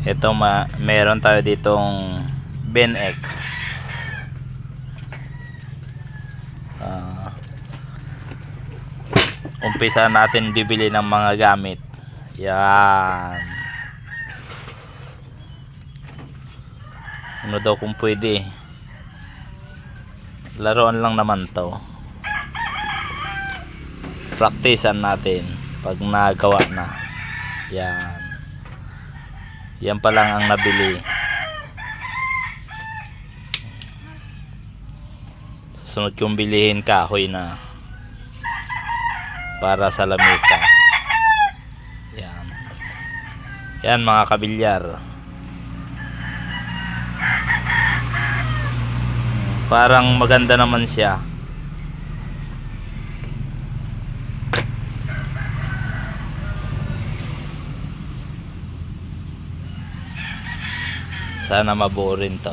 Ito meron tayo ditong Benex. Umpisa natin bibili ng mga gamit. Yan. Ano daw kung pwede. Laruan lang naman to. Praktisan natin pag nagawa na. Yan. Yan pa lang ang nabili. Susunod kong bilihin kahoy na para sa lamesa. Yan. Yan mga kabilyar. Parang maganda naman siya. Sana mabuo rin to.